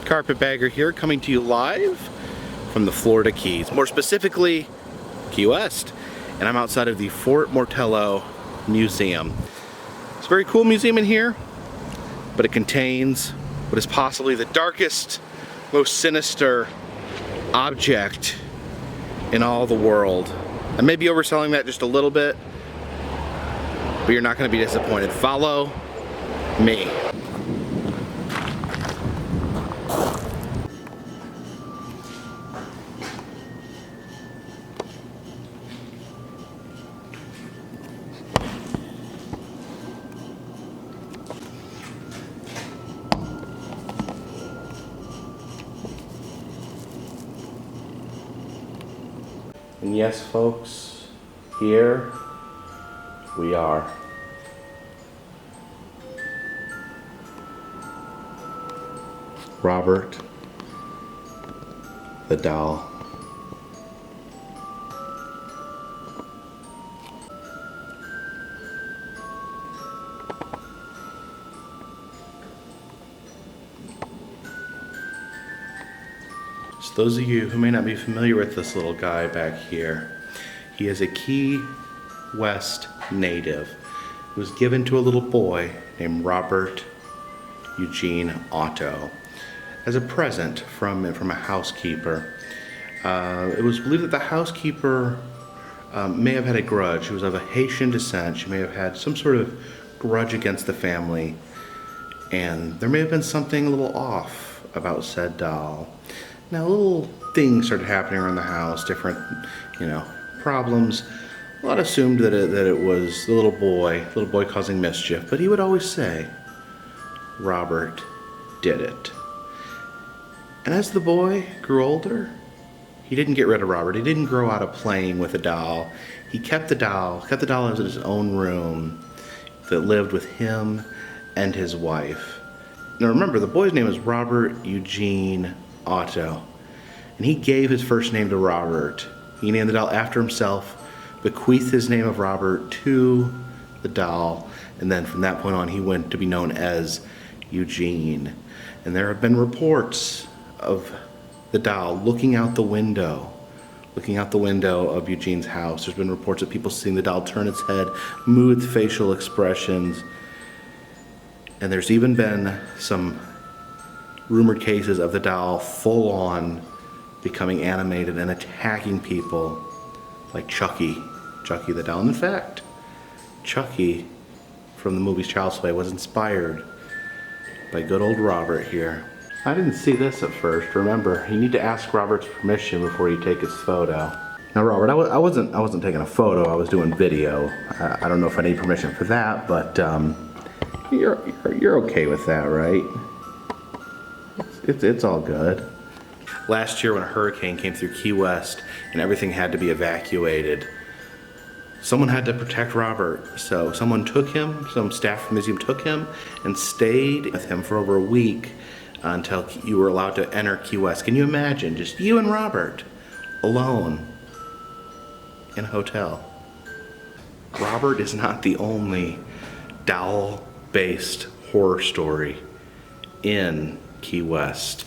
Carpetbagger here, coming to you live from the Florida Keys, more specifically Key West, and I'm outside of the Fort Mortello Museum. It's a very cool museum in here, but it contains what is possibly the darkest, most sinister object in all the world. I may be overselling that just a little bit, but you're not going to be disappointed. Follow me. And yes, folks, here we are. Robert, the doll. So those of you who may not be familiar with this little guy back here, he is a Key West native. It was given to a little boy named Robert Eugene Otto as a present from a housekeeper. It was believed that the housekeeper may have had a grudge. She was of a Haitian descent. She may have had some sort of grudge against the family, and there may have been something a little off about said doll. Now, little things started happening around the house, different, problems. A lot assumed that it was the little boy causing mischief, but he would always say, Robert did it. And as the boy grew older, he didn't get rid of Robert. He didn't grow out of playing with the doll. He kept the doll in his own room that lived with him and his wife. Now remember, the boy's name is Robert Eugene Otto, and he gave his first name to Robert. He named the doll after himself, bequeathed his name of Robert to the doll, and then from that point on he went to be known as Eugene. And there have been reports of the doll looking out the window of Eugene's house. There's been reports of people seeing the doll turn its head, move with facial expressions, and there's even been some rumored cases of the doll full on becoming animated and attacking people like Chucky the doll. And in fact, Chucky from the movie Child's Play was inspired by good old Robert here. I didn't see this at first. Remember, you need to ask Robert's permission before you take his photo. Now, Robert, I wasn't taking a photo. I was doing video. I don't know if I need permission for that, but you're okay with that, right? It's all good. Last year, when a hurricane came through Key West and everything had to be evacuated, someone had to protect Robert. So someone took him, some staff from the museum took him and stayed with him for over a week until you were allowed to enter Key West. Can you imagine, just you and Robert alone in a hotel? Robert is not the only doll-based horror story in Key West.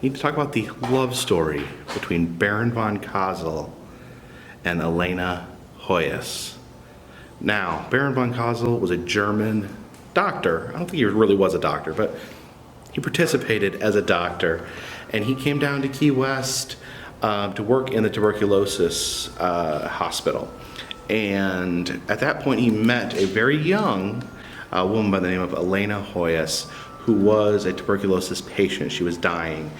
We need to talk about the love story between Baron von Kosel and Elena Hoyos. Now, Baron von Kosel was a German doctor. I don't think he really was a doctor, but he participated as a doctor, and he came down to Key West to work in the tuberculosis hospital. And at that point, he met a very young woman by the name of Elena Hoyos, who was a tuberculosis patient. She was dying.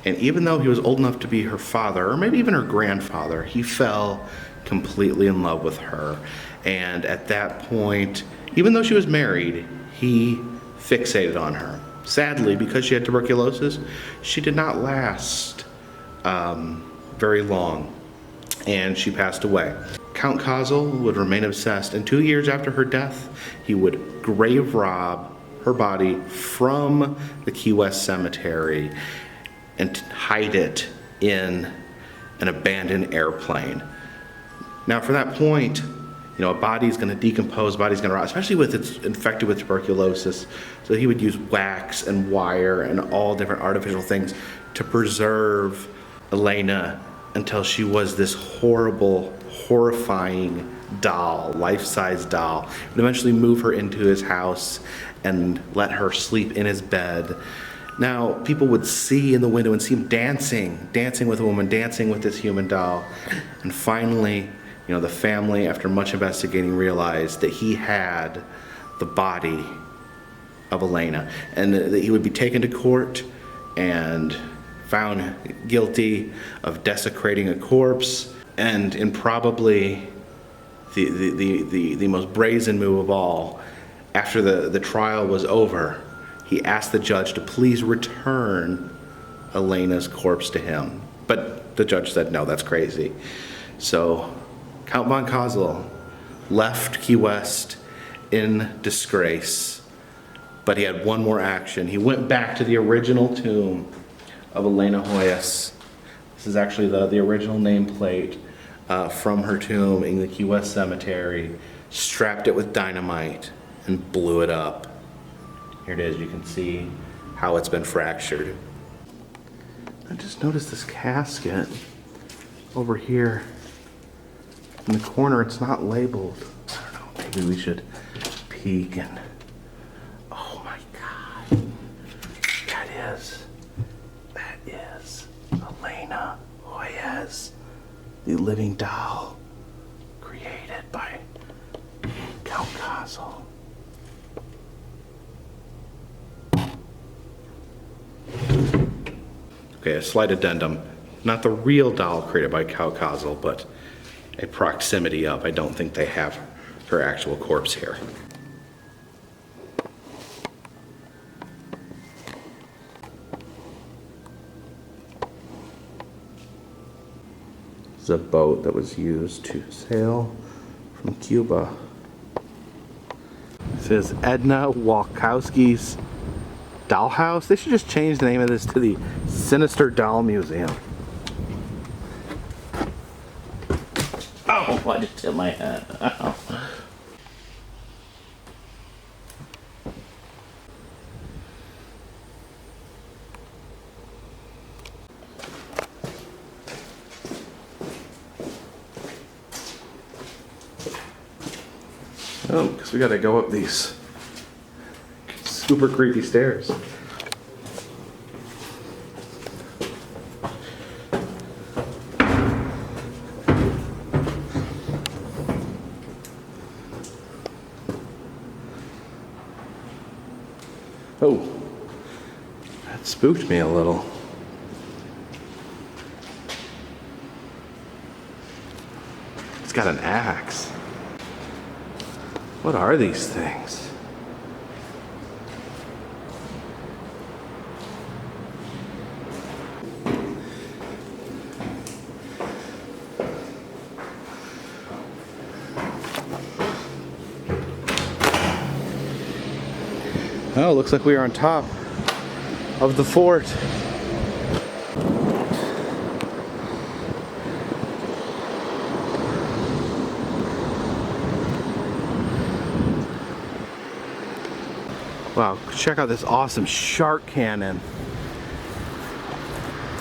And even though he was old enough to be her father, or maybe even her grandfather, he fell completely in love with her. And at that point, even though she was married, he fixated on her. Sadly, because she had tuberculosis, she did not last very long, and she passed away. Count Kosel would remain obsessed, and 2 years after her death, he would grave rob her body from the Key West cemetery and hide it in an abandoned airplane. Now, from that point, You know, a body's going to decompose, a body's going to rot, especially with it's infected with tuberculosis. So he would use wax and wire and all different artificial things to preserve Elena until she was this horrible, horrifying doll, life-size doll. He would eventually move her into his house and let her sleep in his bed. Now, people would see in the window and see him dancing with a woman, dancing with this human doll. And finally, you know, the family, after much investigating, realized that he had the body of Elena, and that he would be taken to court and found guilty of desecrating a corpse, and in probably the most brazen move of all, after the trial was over, he asked the judge to please return Elena's corpse to him. But the judge said, no, that's crazy. So Count von Cosel left Key West in disgrace, but he had one more action. He went back to the original tomb of Elena Hoyos. This is actually the original nameplate from her tomb in the Key West Cemetery, strapped it with dynamite and blew it up. Here it is, you can see how it's been fractured. I just noticed this casket over here in the corner. It's not labeled. I don't know, maybe we should peek and, oh my God, that is Elena Hoyos, the living doll created by Count Cosel. Okay, a slight addendum. Not the real doll created by Count Cosel, but a proximity of. I don't think they have her actual corpse here. This is a boat that was used to sail from Cuba. This is Edna Walkowski's Dollhouse. They should just change the name of this to the Sinister Doll Museum. Oh, I just hit my head. Ow. Oh, because we gotta go up these super creepy stairs. Oh, that spooked me a little. It's got an axe. What are these things? Oh, looks like we are on top of the fort. Wow, check out this awesome shark cannon.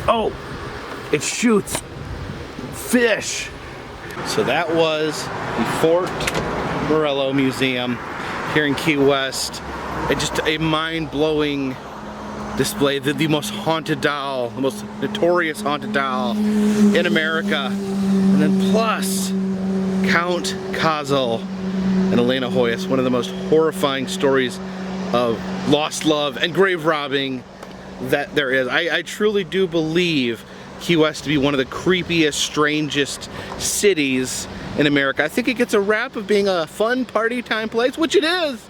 Oh, it shoots fish. So that was the Fort Morello Museum here in Key West. It's just a mind-blowing display. The most haunted doll, the most notorious haunted doll in America. And then plus, Count Cosel and Elena Hoyos, one of the most horrifying stories of lost love and grave robbing that there is. I truly do believe Key West to be one of the creepiest, strangest cities in America. I think it gets a rap of being a fun party time place, which it is,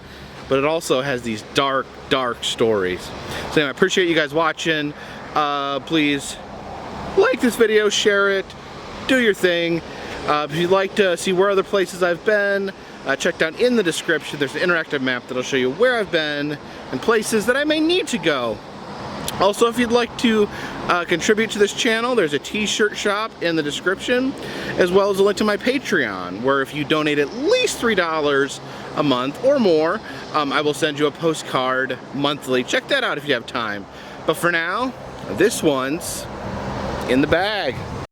but it also has these dark, dark stories. So anyway, I appreciate you guys watching. Please like this video, share it, do your thing. If you'd like to see where other places I've been, check down in the description. There's an interactive map that'll show you where I've been and places that I may need to go. Also, if you'd like to contribute to this channel, there's a t-shirt shop in the description, as well as a link to my Patreon, where if you donate at least $3 a month or more, I will send you a postcard monthly. Check that out if you have time. But for now, this one's in the bag.